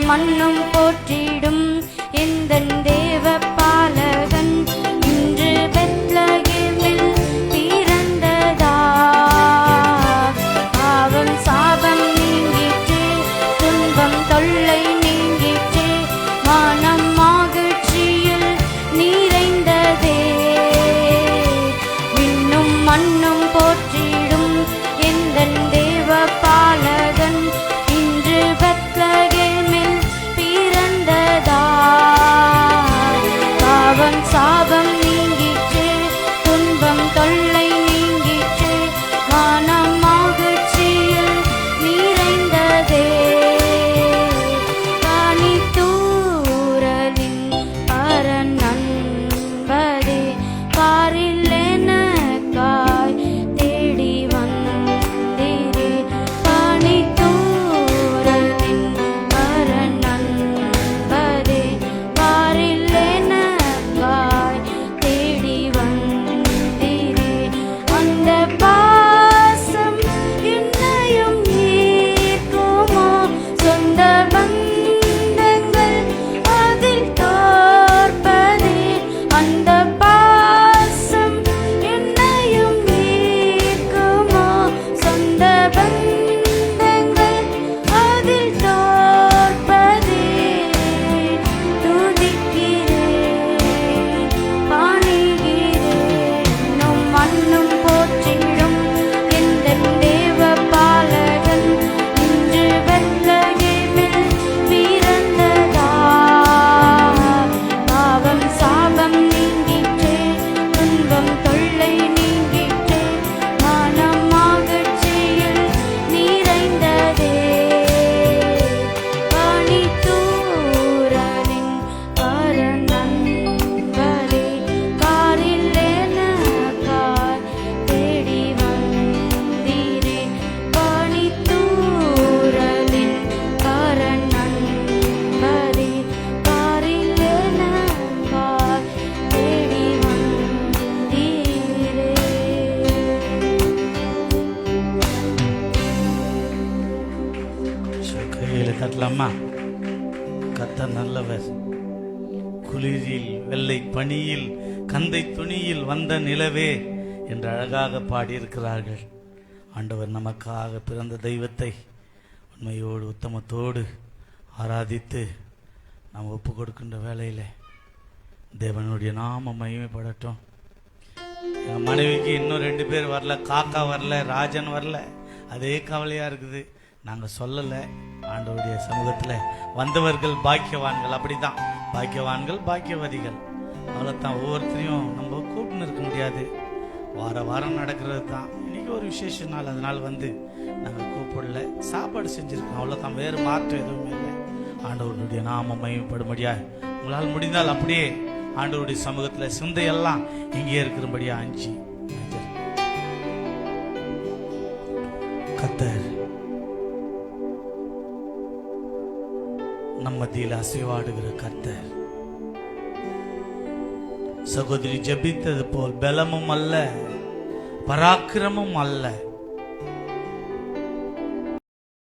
மண்ணும் போற்றிடும் எந்தன் தேவ பாலகன் இன்று பெத்லகேமில் பிறந்ததா. பாவம் சாபம் நீங்கிற்று, துன்பம் தொல்லை நீங்கிற்று, மனம் மகிழ்ச்சியில் நிறைந்ததே. விண்ணும் மண்ணும் போற்றிடும் எந்தன் தேவ பாலகன் இன்று பெத்லகேமில் பிறந்ததா. பாடலாமா? கர்த்தர் நல்லவர், குளிரில் வெள்ளை பனியில் கந்தை துணியில் வந்த நிலவே என்று அழகாக பாடியிருக்கிறார்கள். ஆண்டவர் நமக்காக பிறந்த தெய்வத்தை உண்மையோடு உத்தமத்தோடு ஆராதித்து நாம் ஒப்பு கொடுக்கின்ற வேளையில் தேவனுடைய நாமம் மகிமைப்படட்டும். என் மனைவிக்கு இன்னும் 2 பேர் வரல, காக்கா வரல, ராஜன் வரல. அதே கவலையாக இருக்குது. நாங்கள் சொல்லலை. ஆண்டவருடைய சமூகத்தில் வந்தவர்கள் பாக்கியவான்கள். அப்படி தான், பாக்கியவான்கள் பாக்கியவதிகள். அவ்வளோதான். ஒவ்வொருத்தரையும் நம்ம கூப்பிட்டு இருக்க முடியாது. வாரம் நடக்கிறது தான். இன்றைக்கி ஒரு விசேஷ நாள், அதனால் வந்து நாங்கள் கூப்பிடல. சாப்பாடு செஞ்சுருக்கோம், அவ்வளோதான். வேறு மாற்றம் எதுவுமே இல்லை. ஆண்டவருடைய நாமம் மகிமைப்படும்படியா உங்களால் முடிந்தால் அப்படியே ஆண்டவருடைய சமூகத்தில் சிந்தையெல்லாம் இங்கே இருக்கிறபடியா அஞ்சு கர்த்தர் நம் மத்தியில் அசைவாடுகிற கர்த்தர். சகோதரி ஜெபித்தது போல் பலமும் அல்ல, பராக்கிரமும் அல்ல,